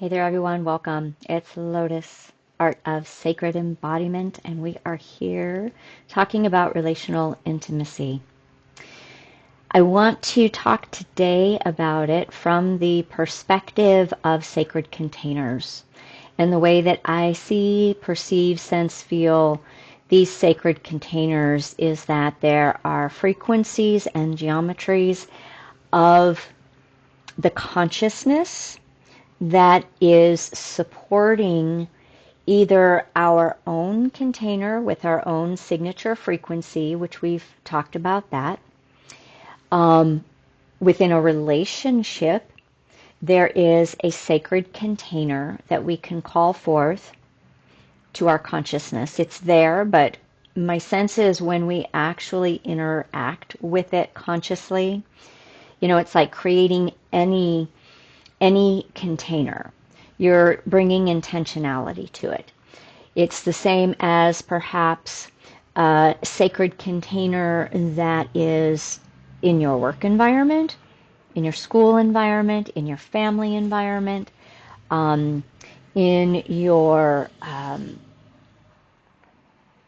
Hey there, everyone. Welcome. It's Lotus, Art of Sacred Embodiment, and we are here talking about relational intimacy. I want to talk today about it from the perspective of sacred containers and the way that I see, perceive, sense, feel these sacred containers is that there are frequencies and geometries of the consciousness that is supporting either our own container with our own signature frequency, which we've talked about that. Within a relationship, there is a sacred container that we can call forth to our consciousness. It's there, but my sense is when we actually interact with it consciously, it's like creating any container. You're bringing intentionality to it. It's the same as perhaps a sacred container that is in your work environment, in your school environment, in your family environment, in your,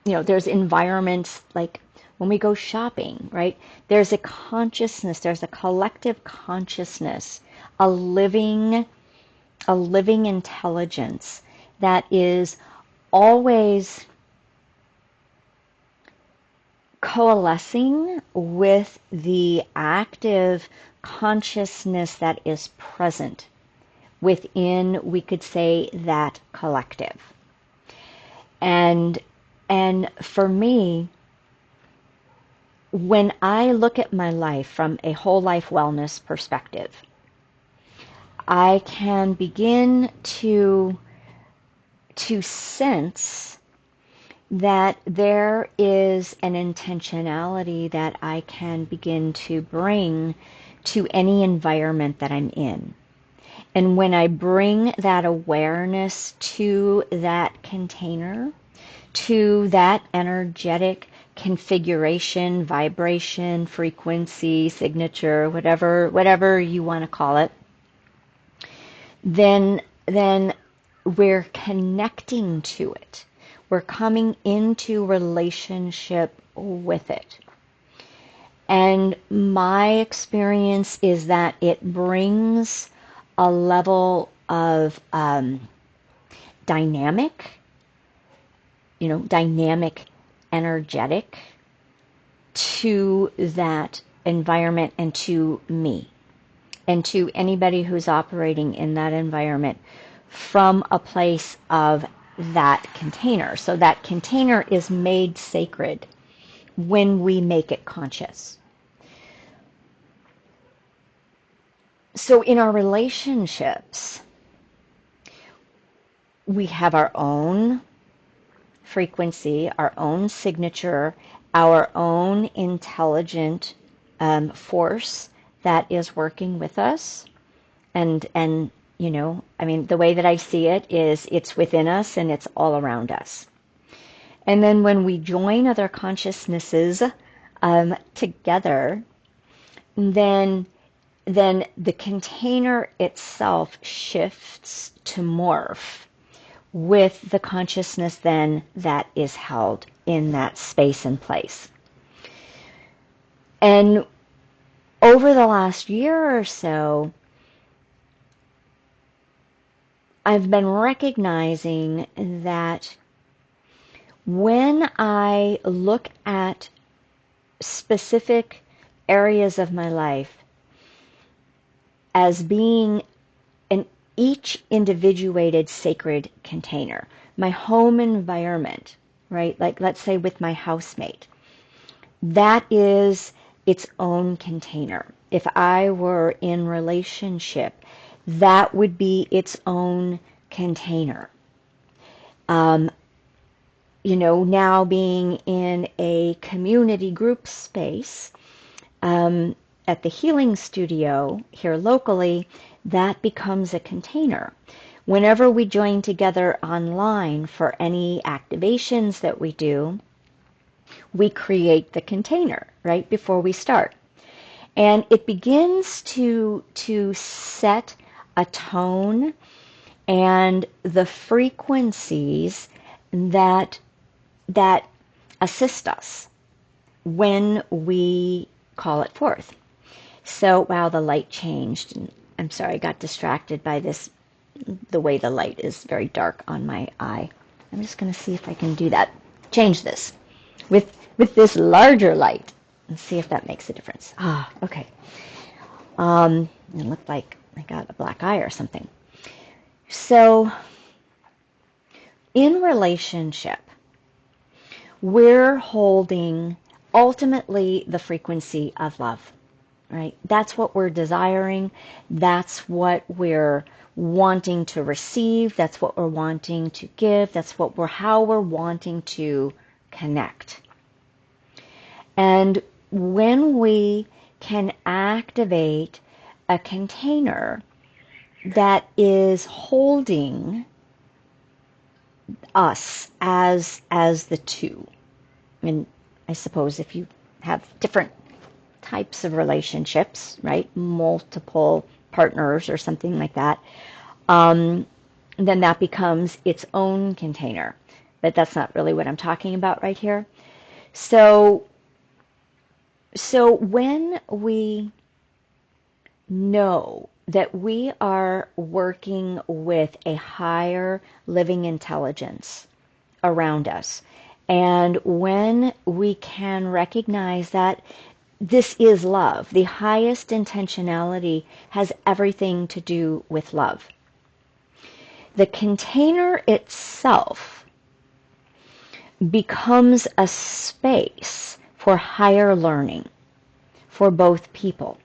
there's environments like when we go shopping, right? There's a consciousness, there's a collective consciousness, a living intelligence that is always coalescing with the active consciousness that is present within, we could say, that collective. And for me, when I look at my life from a whole life wellness perspective, I can begin to sense that there is an intentionality that I can begin to bring to any environment that I'm in. And when I bring that awareness to that container, to that energetic configuration, vibration, frequency, signature, whatever you want to call it, then we're connecting to it. We're coming into relationship with it. And my experience is that it brings a level of dynamic energetic to that environment and to me and to anybody who's operating in that environment from a place of that container. So that container is made sacred when we make it conscious. So in our relationships, we have our own frequency, our own signature, our own intelligent force that is working with us. And the way that I see it is it's within us and it's all around us. And then when we join other consciousnesses together, then the container itself shifts to morph with the consciousness then that is held in that space and place. And over the last year or so, I've been recognizing that when I look at specific areas of my life as being an each individuated sacred container, my home environment, right? Like let's say with my housemate, that is its own container. If I were in relationship, that would be its own container. Now being in a community group space at the healing studio here locally, that becomes a container. Whenever we join together online for any activations that we do, we create the container right before we start. And it begins to set a tone and the frequencies that that assist us when we call it forth. So, wow, the light changed. And I'm sorry, I got distracted by this, the way the light is very dark on my eye. I'm just going to see if I can do that. Change this with this larger light and see if that makes a difference. Ah, okay. It looked like I got a black eye or something. So, in relationship, we're holding ultimately the frequency of love, right? That's what we're desiring. That's what we're wanting to receive. That's what we're wanting to give. That's what how we're wanting to connect. And when we can activate a container that is holding us as the two, and I suppose if you have different types of relationships, right, multiple partners or something like that, then that becomes its own container. But that's not really what I'm talking about right here. So when we know that we are working with a higher living intelligence around us, and when we can recognize that this is love, the highest intentionality has everything to do with love. The container itself becomes a space for higher learning for both people,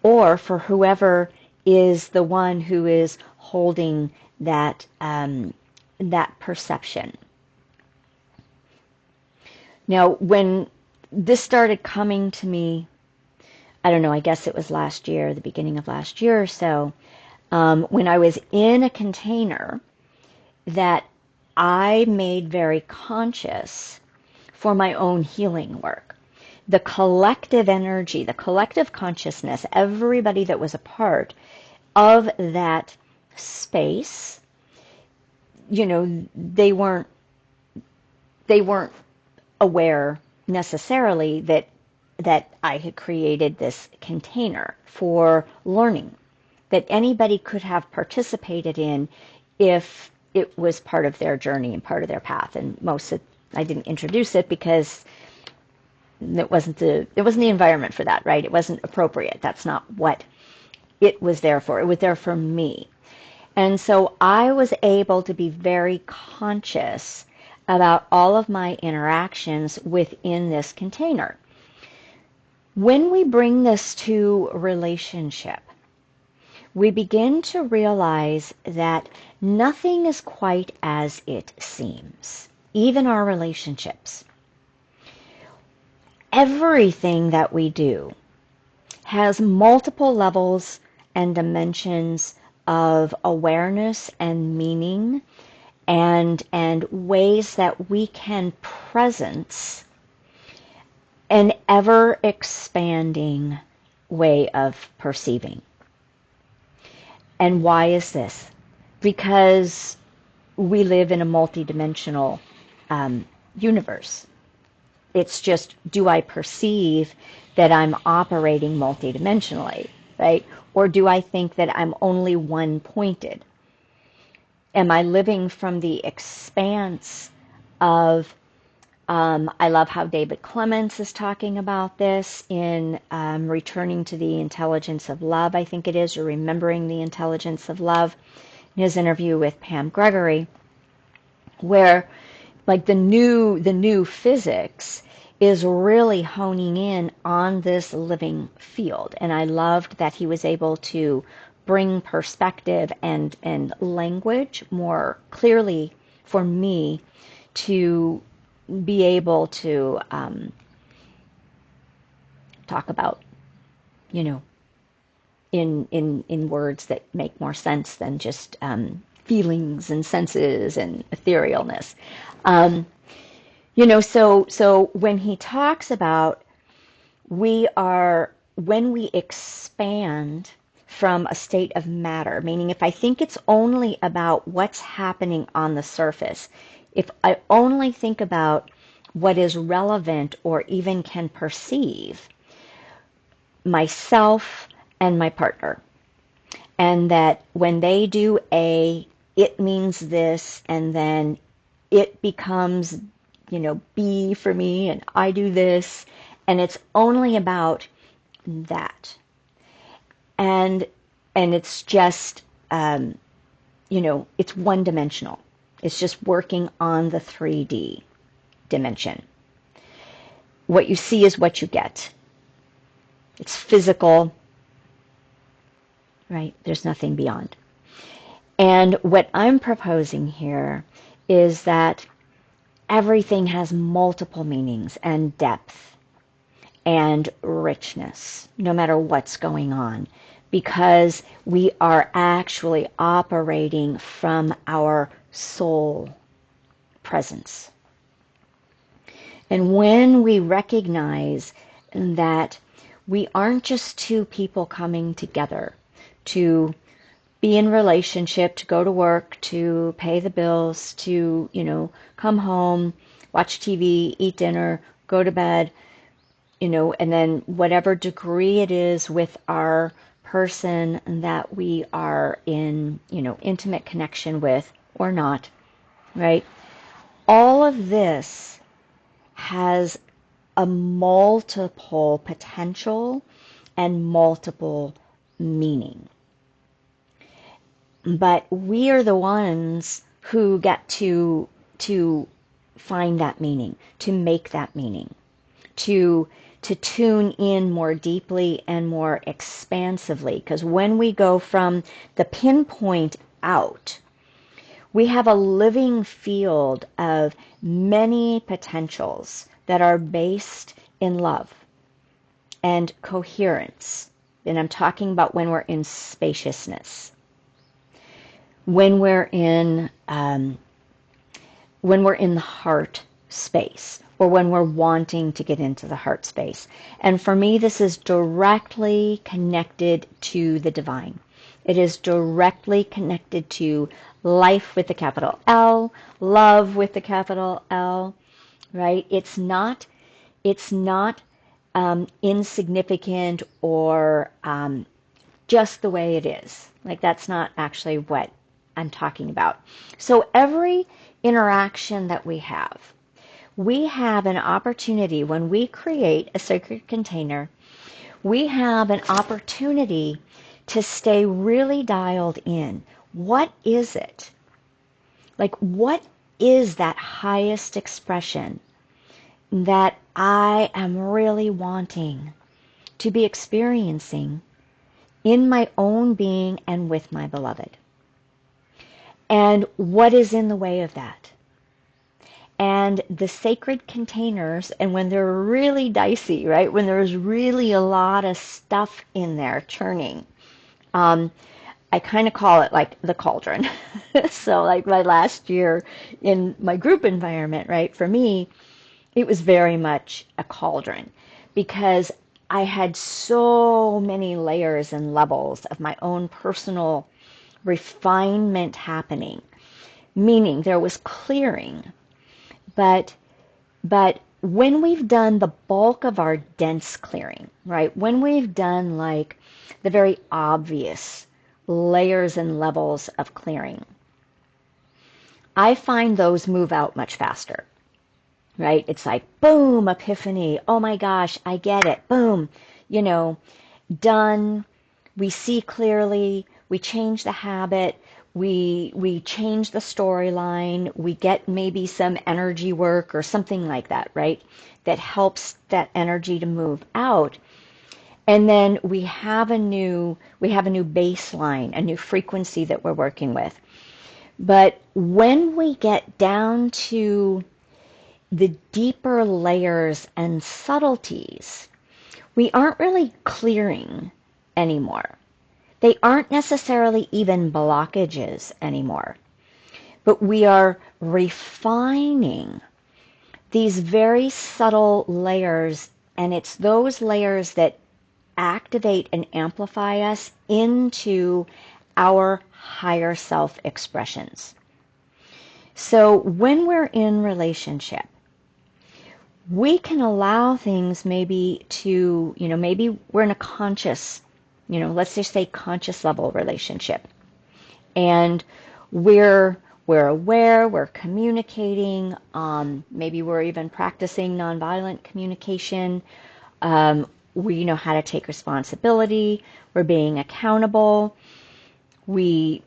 or for whoever is the one who is holding that that perception. Now, when this started coming to me, I don't know, I guess it was last year, the beginning of last year or so, when I was in a container that I made very conscious for my own healing work. The collective energy, the collective consciousness, everybody that was a part of that space, you know, they weren't aware necessarily that I had created this container for learning that anybody could have participated in if it was part of their journey and part of their path. And I didn't introduce it because it wasn't the environment for that, right? It wasn't appropriate. That's not what it was there for. It was there for me. And so I was able to be very conscious about all of my interactions within this container. When we bring this to relationship, we begin to realize that nothing is quite as it seems, even our relationships. Everything that we do has multiple levels and dimensions of awareness and meaning, and ways that we can presence an ever expanding way of perceiving. And why is this? Because we live in a multidimensional universe. It's just, do I perceive that I'm operating multidimensionally, right? Or do I think that I'm only one-pointed? Am I living from the expanse of, I love how David Clements is talking about this in Returning to the Intelligence of Love, I think it is, or Remembering the Intelligence of Love, in his interview with Pam Gregory, where like the new physics is really honing in on this living field. And I loved that he was able to bring perspective and language more clearly for me to be able to talk about, you know, in words that make more sense than just feelings and senses and etherealness. You know, so when he talks about when we expand from a state of matter, meaning if I think it's only about what's happening on the surface, if I only think about what is relevant or even can perceive myself and my partner, and that when they do A, it means this, and then it becomes, B for me, and I do this, and it's only about that. And it's just, it's one dimensional. It's just working on the 3D dimension. What you see is what you get. It's physical, right? There's nothing beyond. And what I'm proposing here is that everything has multiple meanings and depth and richness, no matter what's going on, because we are actually operating from our soul presence. And when we recognize that we aren't just two people coming together to be in relationship, to go to work, to pay the bills, to, come home, watch TV, eat dinner, go to bed, and then whatever degree it is with our person that we are in, intimate connection with or not, right? All of this has a multiple potential and multiple meaning. But we are the ones who get to find that meaning, to make that meaning, to tune in more deeply and more expansively. Because when we go from the pinpoint out, we have a living field of many potentials that are based in love and coherence. And I'm talking about when we're in spaciousness, when we're in the heart space, or when we're wanting to get into the heart space. And for me, this is directly connected to the divine. It is directly connected to life with the capital L, love with the capital L, right? It's not insignificant or just the way it is. Like, that's not actually what I'm talking about. So every interaction that we have an opportunity. When we create a sacred container, we have an opportunity to stay really dialed in. What is it? Like, what is that highest expression that I am really wanting to be experiencing in my own being and with my beloved? And what is in the way of that? And the sacred containers, and when they're really dicey, right, when there's really a lot of stuff in there churning, I kind of call it like the cauldron. So like my last year in my group environment, right, for me, it was very much a cauldron because I had so many layers and levels of my own personal refinement happening, meaning there was clearing. But when we've done the bulk of our dense clearing, right, when we've done like the very obvious layers and levels of clearing, I find those move out much faster, right? It's like, boom, epiphany. Oh my gosh, I get it. Boom, done. We see clearly. We change the habit. We change the storyline. We get maybe some energy work or something like that, right? That helps that energy to move out. And then we have a new baseline, a new frequency that we're working with. But when we get down to the deeper layers and subtleties, we aren't really clearing anymore. They aren't necessarily even blockages anymore, but we are refining these very subtle layers, and it's those layers that activate and amplify us into our higher self expressions. So when we're in relationship, we can allow things maybe to, maybe we're in a conscious, let's just say conscious level relationship. And we're aware, we're communicating, maybe we're even practicing nonviolent communication. We know how to take responsibility, we're being accountable, we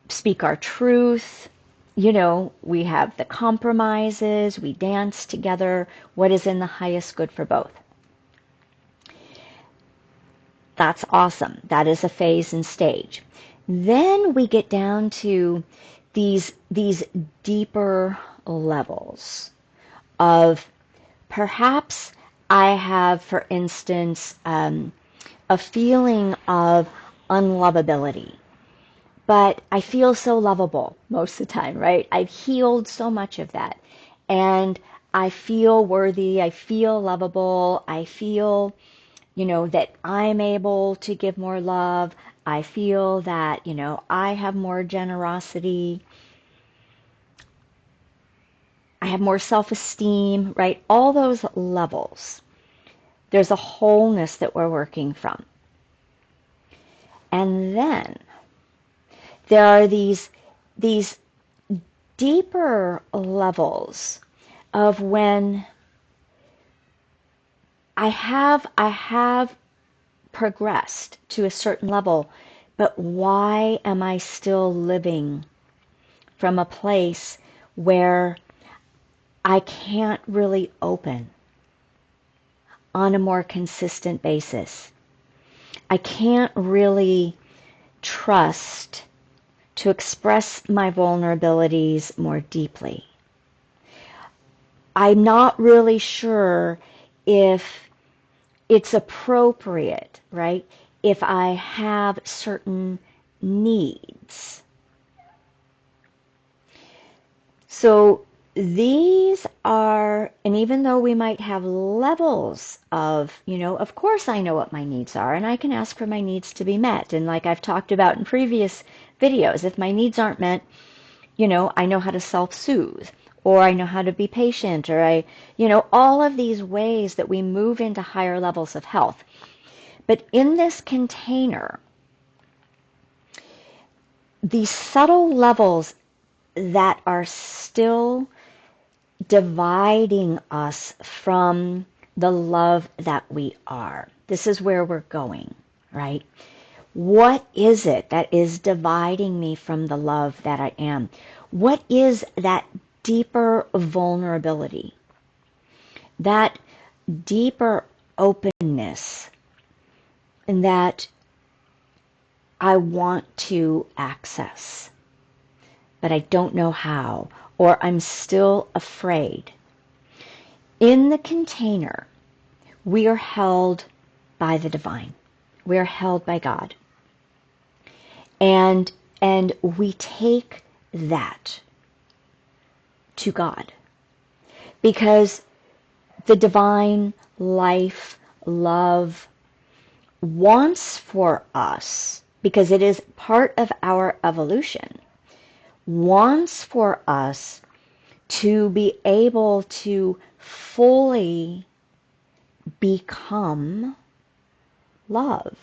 speak our truth, we have the compromises, we dance together, what is in the highest good for both. That's awesome. That is a phase and stage. Then we get down to these deeper levels of perhaps I have, for instance, a feeling of unlovability. But I feel so lovable most of the time, right? I've healed so much of that. And I feel worthy. I feel lovable. I feel, that I'm able to give more love. I feel that, I have more generosity. I have more self-esteem, right? All those levels. There's a wholeness that we're working from. And then there are these deeper levels of when I have progressed to a certain level, but why am I still living from a place where I can't really open on a more consistent basis? I can't really trust to express my vulnerabilities more deeply. I'm not really sure if it's appropriate, right, if I have certain needs. So these are, and even though we might have levels of, of course I know what my needs are, and I can ask for my needs to be met. And like I've talked about in previous videos, if my needs aren't met, I know how to self-soothe, or I know how to be patient, or all of these ways that we move into higher levels of health. But in this container, these subtle levels that are still dividing us from the love that we are. This is where we're going, right? What is it that is dividing me from the love that I am? What is that deeper vulnerability? That deeper openness that I want to access, but I don't know how, or I'm still afraid. In the container, we are held by the divine. We are held by God. And we take that to God, because the divine life, love, wants for us, because it is part of our evolution, wants for us to be able to fully become love.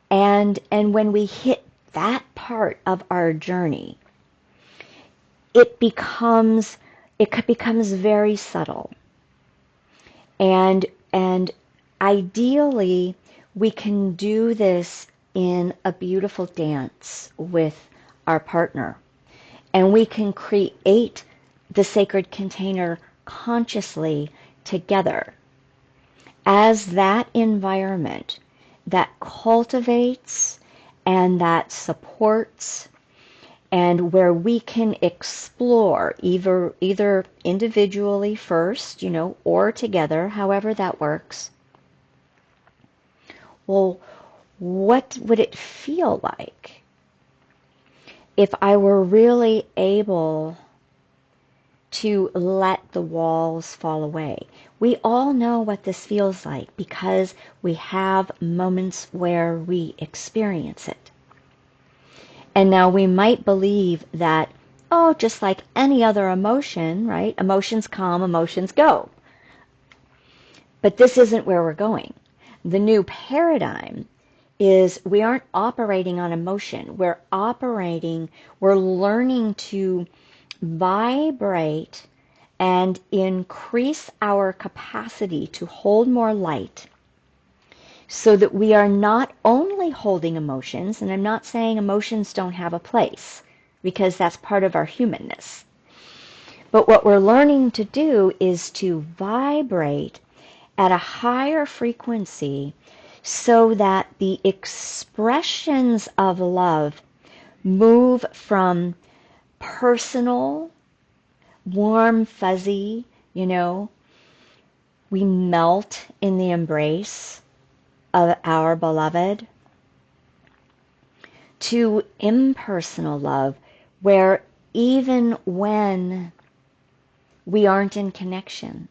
And when we hit that part of our journey, it becomes very subtle. And ideally, we can do this in a beautiful dance with our partner. And we can create the sacred container consciously together as that environment that cultivates and that supports, and where we can explore either individually first, or together, however that works. Well, what would it feel like if I were really able to let the walls fall away. We all know what this feels like because we have moments where we experience it. And now we might believe that, oh, just like any other emotion, right? Emotions come, emotions go. But this isn't where we're going. The new paradigm is we aren't operating on emotion. We're learning to vibrate and increase our capacity to hold more light so that we are not only holding emotions, and I'm not saying emotions don't have a place, because that's part of our humanness. But what we're learning to do is to vibrate at a higher frequency so that the expressions of love move from personal, warm, fuzzy, we melt in the embrace of our beloved, to impersonal love, where even when we aren't in connection,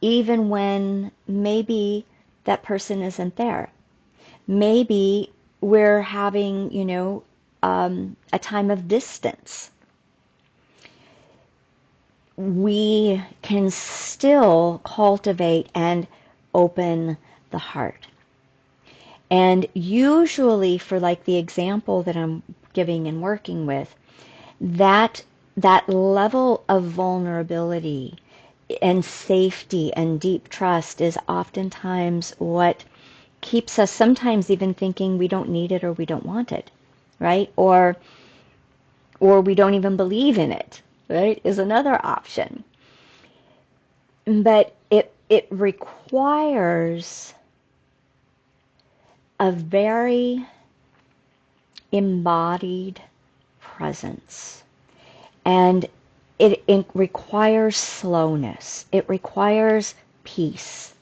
even when maybe that person isn't there, maybe we're having, a time of distance, we can still cultivate and open the heart. And usually, for like the example that I'm giving and working with, that level of vulnerability and safety and deep trust is oftentimes what keeps us sometimes even thinking we don't need it or we don't want it, right? Or we don't even believe in it, right? Is another option. But it requires a very embodied presence. And it requires slowness. It requires peace.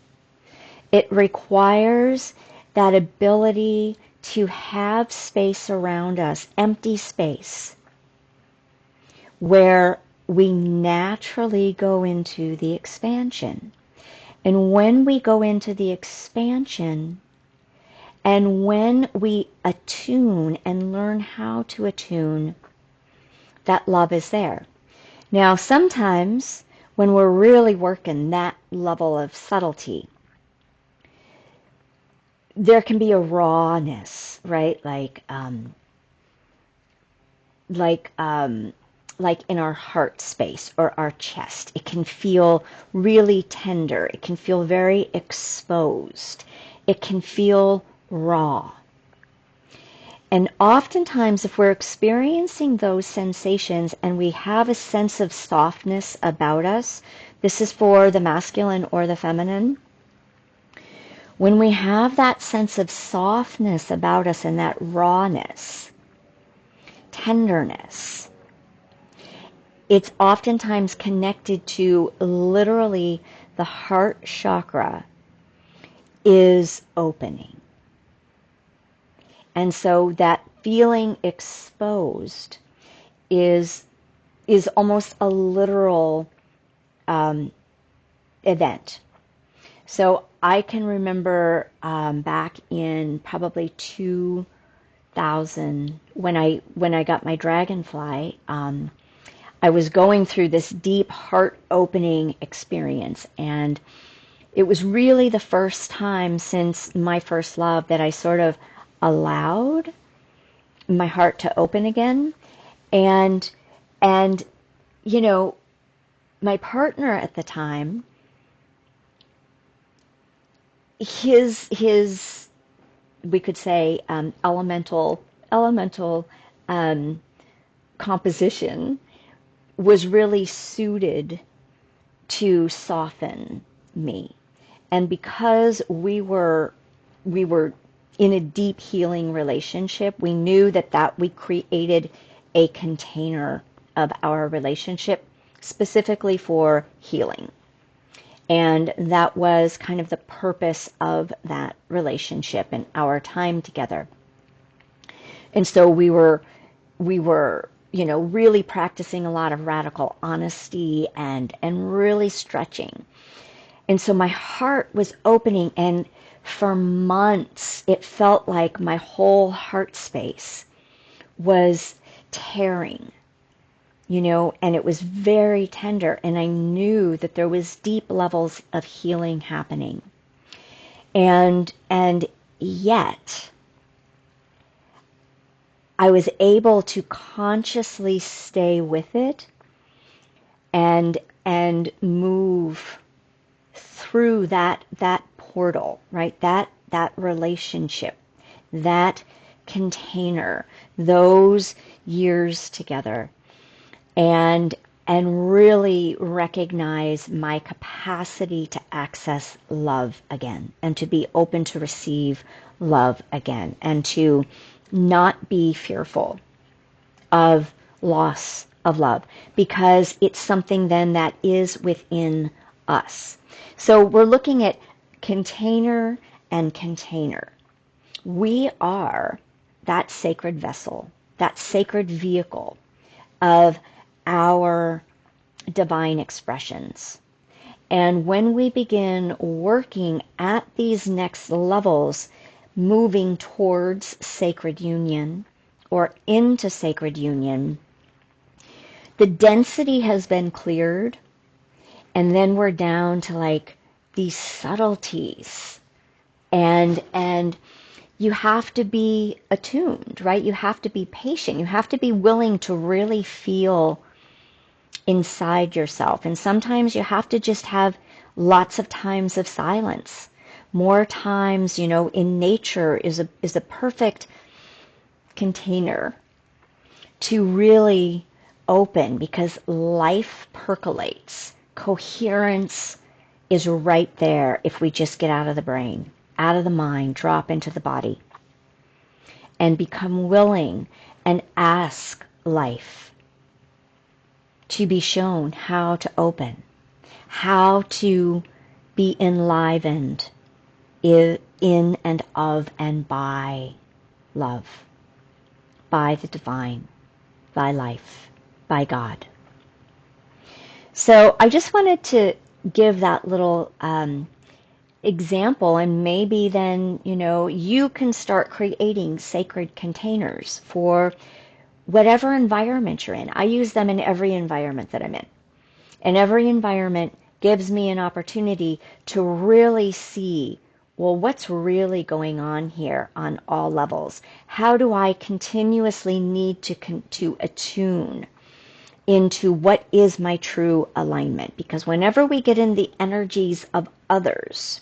It requires that ability to have space around us, empty space, where we naturally go into the expansion. And when we go into the expansion, and when we attune and learn how to attune, that love is there. Now, sometimes when we're really working that level of subtlety, there can be a rawness, right? Like in our heart space or our chest. It can feel really tender. It can feel very exposed. It can feel raw. And oftentimes, if we're experiencing those sensations and we have a sense of softness about us, this is for the masculine or the feminine. When we have that sense of softness about us and that rawness, tenderness, it's oftentimes connected to literally the heart chakra is opening. And so that feeling exposed is almost a literal event. So I can remember back in probably 2000 when I got my dragonfly. I was going through this deep heart-opening experience, and it was really the first time since my first love that I sort of allowed my heart to open again. And my partner at the time, his we could say elemental composition was really suited to soften me. And because we were in a deep healing relationship, we knew that we created a container of our relationship specifically for healing. And that was kind of the purpose of that relationship and our time together. And so we were really practicing a lot of radical honesty and really stretching. And so my heart was opening, and for months it felt like my whole heart space was tearing, and it was very tender, and I knew that there was deep levels of healing happening. And yet I was able to consciously stay with it and move through that portal, right? That relationship, that container, those years together, and really recognize my capacity to access love again, and to be open to receive love again, and to not be fearful of loss of love, because it's something then that is within us. So we're looking at container and container. We are that sacred vessel, that sacred vehicle of our divine expressions. And when we begin working at these next levels, moving towards sacred union or into sacred union, the density has been cleared, and then we're down to like these subtleties, and you have to be attuned, right? You have to be patient. You have to be willing to really feel inside yourself. And sometimes you have to just have lots of times of silence. More times, in nature is a perfect container to really open, because life percolates. Coherence is right there if we just get out of the brain, out of the mind, drop into the body, and become willing and ask life to be shown how to open, how to be enlivened in and of and by love, by the divine, by life, by God. So I just wanted to give that little example, and maybe then, you can start creating sacred containers for whatever environment you're in. I use them in every environment that I'm in. And every environment gives me an opportunity to really see, well, what's really going on here on all levels? How do I continuously need to attune into what is my true alignment? Because whenever we get in the energies of others,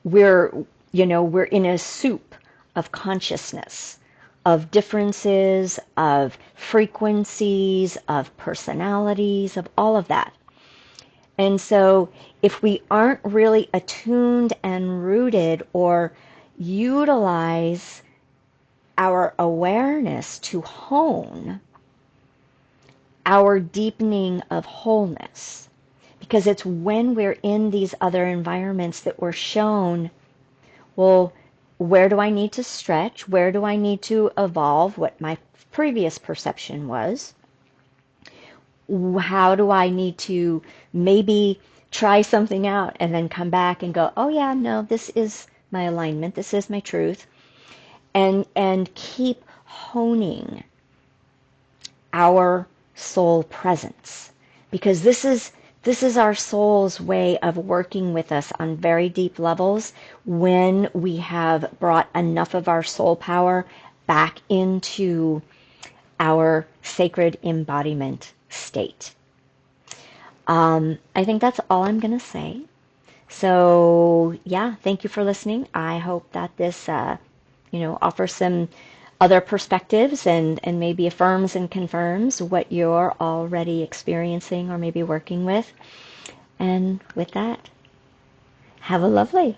we're in a soup of consciousness, of differences, of frequencies, of personalities, of all of that. And so if we aren't really attuned and rooted, or utilize our awareness to hone our deepening of wholeness, because it's when we're in these other environments that we're shown, well, where do I need to stretch? Where do I need to evolve what my previous perception was? How do I need to maybe try something out and then come back and go, oh yeah, no, this is my alignment, this is my truth, and keep honing our soul presence, because this is our soul's way of working with us on very deep levels when we have brought enough of our soul power back into our sacred embodiment state. I think that's all I'm going to say. So yeah, thank you for listening. I hope that this offers some other perspectives, and maybe affirms and confirms what you're already experiencing or maybe working with. And with that, have a lovely